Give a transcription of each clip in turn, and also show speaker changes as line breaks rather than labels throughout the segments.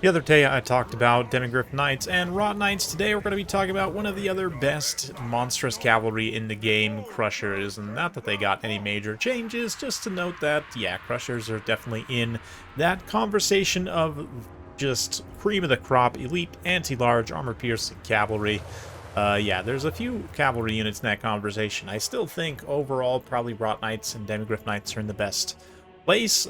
The other day I talked about Demigryph Knights and Rot Knights. Today we're going to be talking about one of the other best monstrous cavalry in the game, Crushers. And not that they got any major changes, just to note that, yeah, Crushers are definitely in that conversation of just cream of the crop, elite, anti-large, armor-piercing cavalry. Yeah, there's a few cavalry units in that conversation. I still think overall probably Rot Knights and Demigryph Knights are in the best place.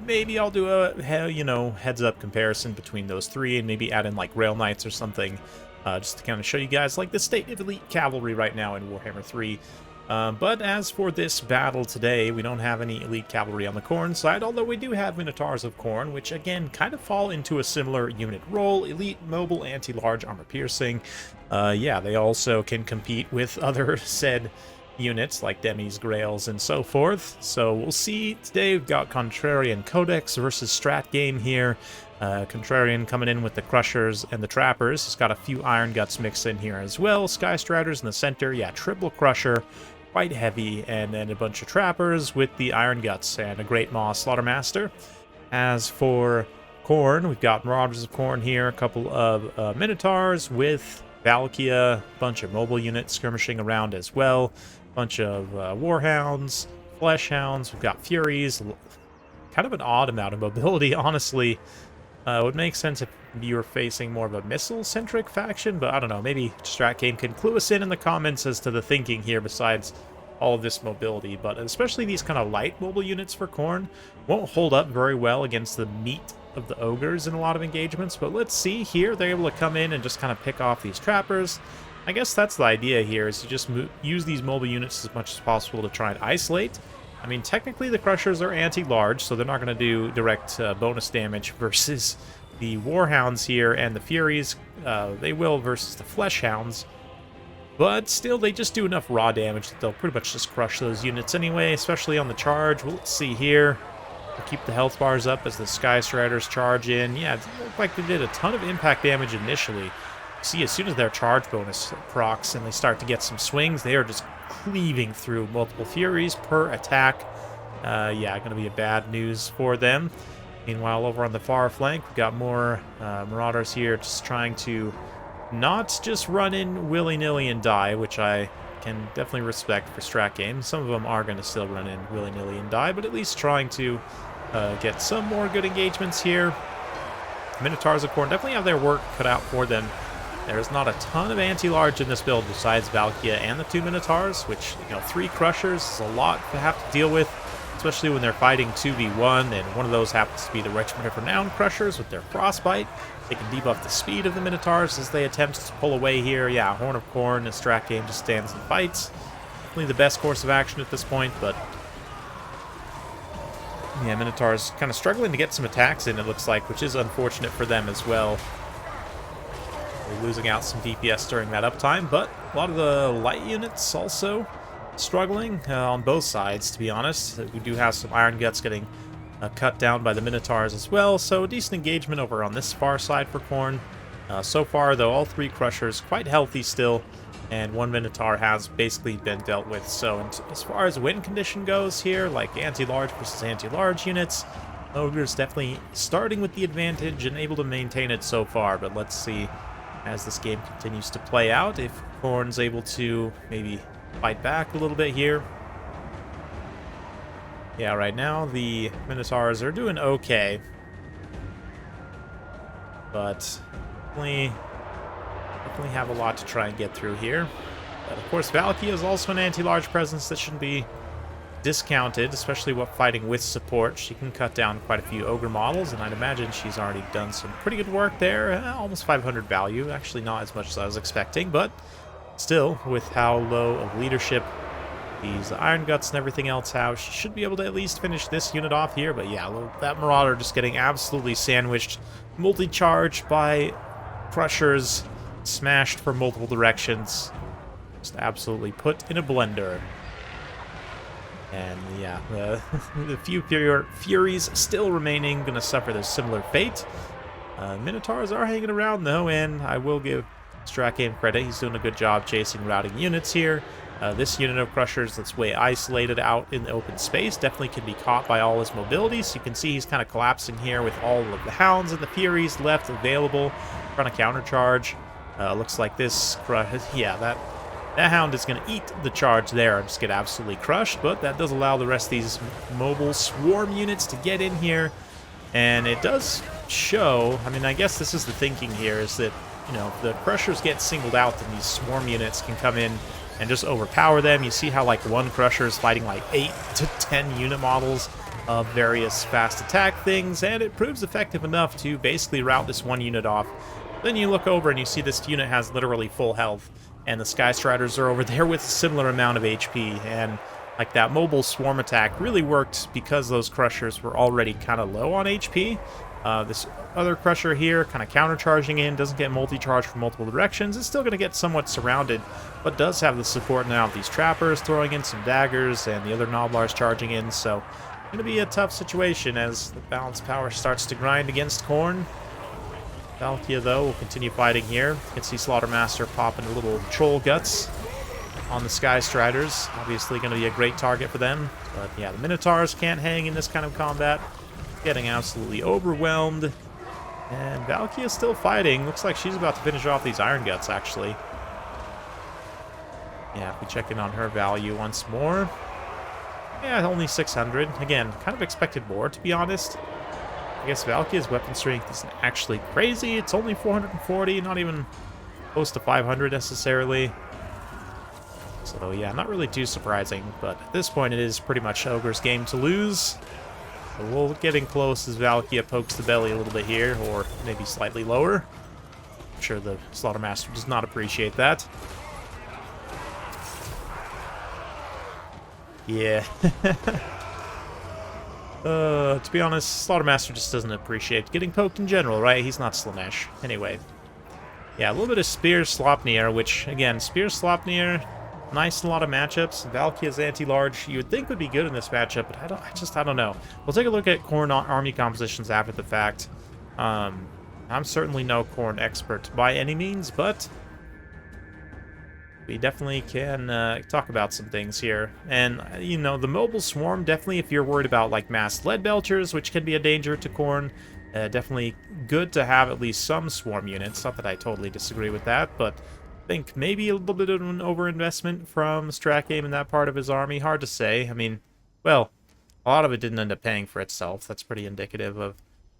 Maybe I'll do a heads up comparison between those three and maybe add in like Rail Knights or something, just to kind of show you guys like the state of elite cavalry right now in Warhammer 3. But as for this battle today, we don't have any elite cavalry on the Khorne side, although we do have Minotaurs of Khorne, which again kind of fall into a similar unit role: elite, mobile, anti-large, armor piercing. Yeah, they also can compete with other said units like Demis, Grails, and so forth. So we'll see. Today we've got Contrarian Codex versus Strat Game here. Contrarian coming in with the Crushers and the Trappers. He's got a few Iron Guts mixed in here as well. Sky Striders in the center. Yeah, triple Crusher, quite heavy, and then a bunch of Trappers with the Iron Guts and a Great Maw Slaughtermaster. As for Khorne, we've got Marauders of Khorne here, a couple of Minotaurs with Valkia, a bunch of mobile units skirmishing around as well. Bunch of Warhounds, Fleshhounds, we've got Furies, kind of an odd amount of mobility, honestly. It would make sense if you were facing more of a missile-centric faction, but I don't know, maybe Strat Game can clue us in the comments as to the thinking here besides all of this mobility, but especially these kind of light mobile units for Khorne won't hold up very well against the meat of the Ogres in a lot of engagements, but let's see here. They're able to come in and just kind of pick off these Trappers. I guess that's the idea here, is to just use these mobile units as much as possible to try and isolate. I mean, technically the Crushers are anti-large, so they're not going to do direct bonus damage versus the Warhounds here, and the Furies, they will versus the Fleshhounds. But still, they just do enough raw damage that they'll pretty much just crush those units anyway, especially on the charge. Well, let's see here. We'll keep the health bars up as the Sky Striders charge in. Yeah, it looked like they did a ton of impact damage initially. See, as soon as their charge bonus procs and they start to get some swings, they are just cleaving through multiple Furies per attack. Yeah, going to be a bad news for them. Meanwhile, over on the far flank, we've got more Marauders here, just trying to not just run in willy-nilly and die, which I can definitely respect for Strat Game. Some of them are going to still run in willy-nilly and die, but at least trying to get some more good engagements here. Minotaurs of Khorne definitely have their work cut out for them. There's not a ton of anti-large in this build besides Valkia and the two Minotaurs, which, 3 Crushers is a lot to have to deal with, especially when they're fighting 2v1, and one of those happens to be the Regiment of Renown Crushers with their Frostbite. They can debuff the speed of the Minotaurs as they attempt to pull away here. Yeah, Horn of Khorne and Strat Game just stands and fights. Definitely the best course of action at this point, but yeah, Minotaurs kind of struggling to get some attacks in, it looks like, which is unfortunate for them as well. They're losing out some DPS during that uptime, but a lot of the light units also struggling on both sides, to be honest. We do have some Iron Guts getting cut down by the Minotaurs as well, so a decent engagement over on this far side for Khorne. So far, though, all 3 Crushers quite healthy still, and 1 Minotaur has basically been dealt with. So as far as win condition goes here, like anti-large versus anti-large units, Ogres definitely starting with the advantage and able to maintain it so far, but let's see as this game continues to play out if Khorne's able to maybe fight back a little bit here. Yeah, right now the Minotaurs are doing okay, but definitely have a lot to try and get through here. But of course, Valkia is also an anti-large presence that shouldn't be discounted, especially what fighting with support. She can cut down quite a few Ogre models, and I'd imagine she's already done some pretty good work there. Almost 500 value, actually not as much as I was expecting, but still, with how low of leadership these Iron Guts and everything else have, she should be able to at least finish this unit off here. But yeah, that Marauder just getting absolutely sandwiched, multi-charged by Crushers, smashed from multiple directions, just absolutely put in a blender. And yeah, the few Furies still remaining, going to suffer this similar fate. Minotaurs are hanging around though, and I will give Strat Game credit. He's doing a good job chasing routing units here. This unit of Crushers that's way isolated out in the open space definitely can be caught by all his mobility. So you can see he's kind of collapsing here with all of the Hounds and the Furies left available, trying to countercharge. Looks like this, yeah, that Hound is going to eat the charge there and just get absolutely crushed, but that does allow the rest of these mobile swarm units to get in here, and it does show, I mean, I guess this is the thinking here, is that, you know, if the Crushers get singled out, then these swarm units can come in and just overpower them. You see how, like, one Crusher is fighting, like, 8 to 10 unit models of various fast attack things, and it proves effective enough to basically rout this one unit off. Then you look over and you see this unit has literally full health, and the Sky Striders are over there with a similar amount of HP, and like that mobile swarm attack really worked because those Crushers were already kind of low on HP. This other Crusher here, kind of countercharging in, doesn't get multi-charge from multiple directions. It's still going to get somewhat surrounded, but does have the support now of these Trappers throwing in some daggers and the other Noblars charging in, so going to be a tough situation as the balance power starts to grind against Khorne. Valkia, though, will continue fighting here. You can see Slaughtermaster popping little troll guts on the Sky Striders. Obviously going to be a great target for them. But yeah, the Minotaurs can't hang in this kind of combat. Getting absolutely overwhelmed. And Valkia is still fighting. Looks like she's about to finish off these Iron Guts, actually. Yeah, if we check in on her value once more. Yeah, only 600. Again, kind of expected more, to be honest. I guess Valkyria's weapon strength isn't actually crazy. It's only 440, not even close to 500 necessarily. So yeah, not really too surprising, but at this point it is pretty much Ogre's game to lose. So we'll getting close as Valkyria pokes the belly a little bit here, or maybe slightly lower. I'm sure the Slaughtermaster does not appreciate that. Yeah. To be honest, Slaughtermaster just doesn't appreciate getting poked in general, right? He's not Slanesh. Anyway. Yeah, a little bit of Spear Slopnir, which, again, Spear Slopnir, nice in a lot of matchups. Valkyria's anti-large, you would think would be good in this matchup, but I don't know. We'll take a look at Khorne army compositions after the fact. I'm certainly no Khorne expert by any means, but we definitely can talk about some things here. And, you know, the mobile swarm, definitely if you're worried about, like, massed lead belchers, which can be a danger to Khorne, definitely good to have at least some swarm units. Not that I totally disagree with that, but I think maybe a little bit of an overinvestment from Strat Game in that part of his army. Hard to say. I mean, well, a lot of it didn't end up paying for itself. That's pretty indicative of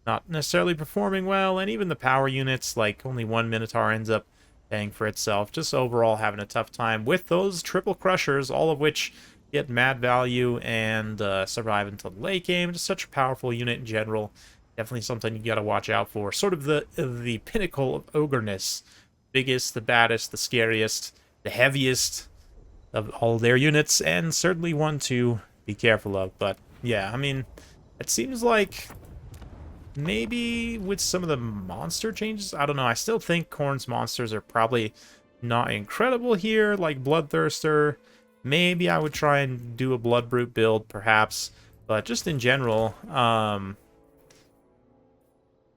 not necessarily performing well, and even the power units, like only one Minotaur ends up paying for itself. Just overall having a tough time with those triple Crushers, all of which get mad value and survive until the late game. Just such a powerful unit in general. Definitely something you got to watch out for. Sort of the pinnacle of ogreness. Biggest, the baddest, the scariest, the heaviest of all their units, and certainly one to be careful of. But yeah, I mean, it seems like maybe with some of the monster changes, I don't know. I still think Khorne's monsters are probably not incredible here, like Bloodthirster. Maybe I would try and do a Blood Brute build, perhaps. But just in general,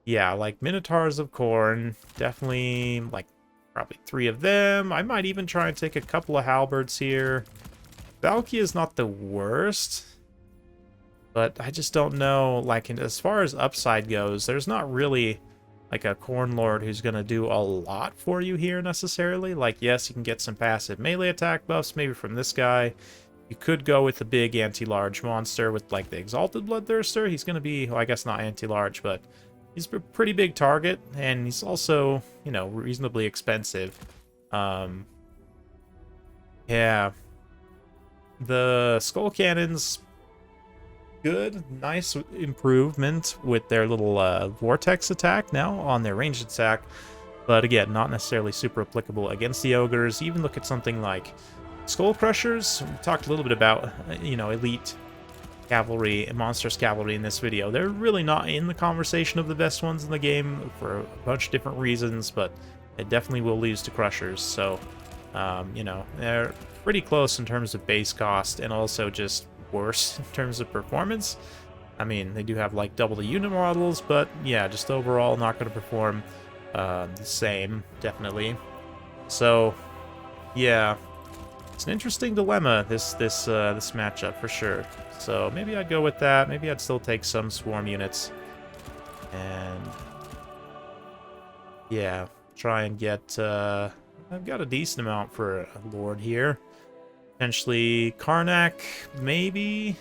yeah, like Minotaurs of Khorne, definitely, like, probably 3 of them. I might even try and take a couple of halberds here. Valkyria is not the worst, but I just don't know, like, as far as upside goes, there's not really, like, a Khorne Lord who's going to do a lot for you here, necessarily. Like, yes, you can get some passive melee attack buffs, maybe from this guy. You could go with a big anti-large monster with, like, the Exalted Bloodthirster. He's going to be, well, I guess not anti-large, but he's a pretty big target, and he's also, you know, reasonably expensive. Yeah. The Skull Cannons, good, nice improvement with their little Vortex attack now on their ranged attack. But again, not necessarily super applicable against the Ogres. Even look at something like Skull Crushers. We talked a little bit about, you know, elite cavalry and monstrous cavalry in this video. They're really not in the conversation of the best ones in the game for a bunch of different reasons, but it definitely will lose to Crushers. So, you know, they're pretty close in terms of base cost and also just worse in terms of performance. I mean, they do have like double the unit models, but yeah, just overall not going to perform the same, definitely. So, yeah. It's an interesting dilemma, this matchup, for sure. So maybe I'd go with that. Maybe I'd still take some swarm units. And yeah, try and get... I've got a decent amount for a Lord here. Potentially Karnak, maybe.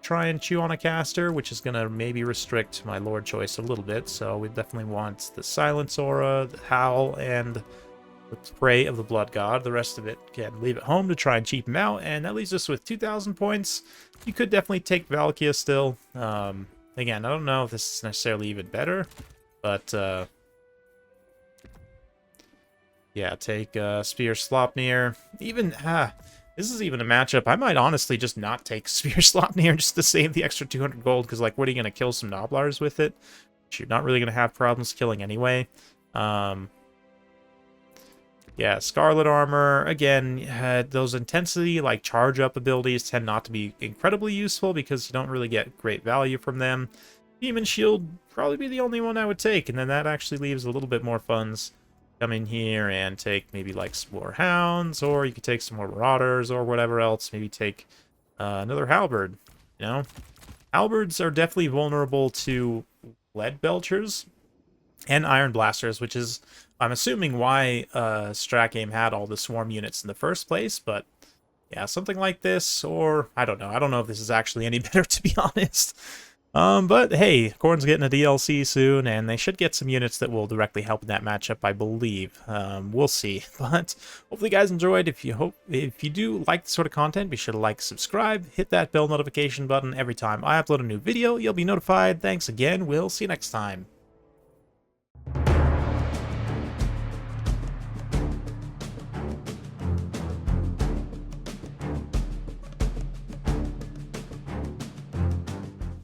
Try and chew on a caster, which is going to maybe restrict my Lord choice a little bit. So we definitely want the Silence Aura, the Howl, and the Prey of the Blood God. The rest of it can leave at home to try and cheap him out. And that leaves us with 2,000 points. You could definitely take Valkia still. Again, I don't know if this is necessarily even better, but yeah, take Spear Slopnir. Even, this is even a matchup. I might honestly just not take Spear Slopnir just to save the extra 200 gold, because, like, what are you going to kill some Noblars with it? Which you're not really going to have problems killing anyway. Yeah, Scarlet Armor, again, those intensity, like, charge-up abilities tend not to be incredibly useful because you don't really get great value from them. Demon Shield, probably be the only one I would take, and then that actually leaves a little bit more funds. Come in here and take maybe, like, some more Hounds, or you could take some more Marauders, or whatever else. Maybe take another Halberd, you know? Halberds are definitely vulnerable to Lead Belchers and Iron Blasters, which is, I'm assuming, why Strat had all the swarm units in the first place, but yeah, something like this, or I don't know. I don't know if this is actually any better, to be honest. But hey, Khorne's getting a DLC soon, and they should get some units that will directly help in that matchup, I believe. We'll see. But hopefully you guys enjoyed. If you do like this sort of content, be sure to like, subscribe, hit that bell notification button. Every time I upload a new video, you'll be notified. Thanks again. We'll see you next time.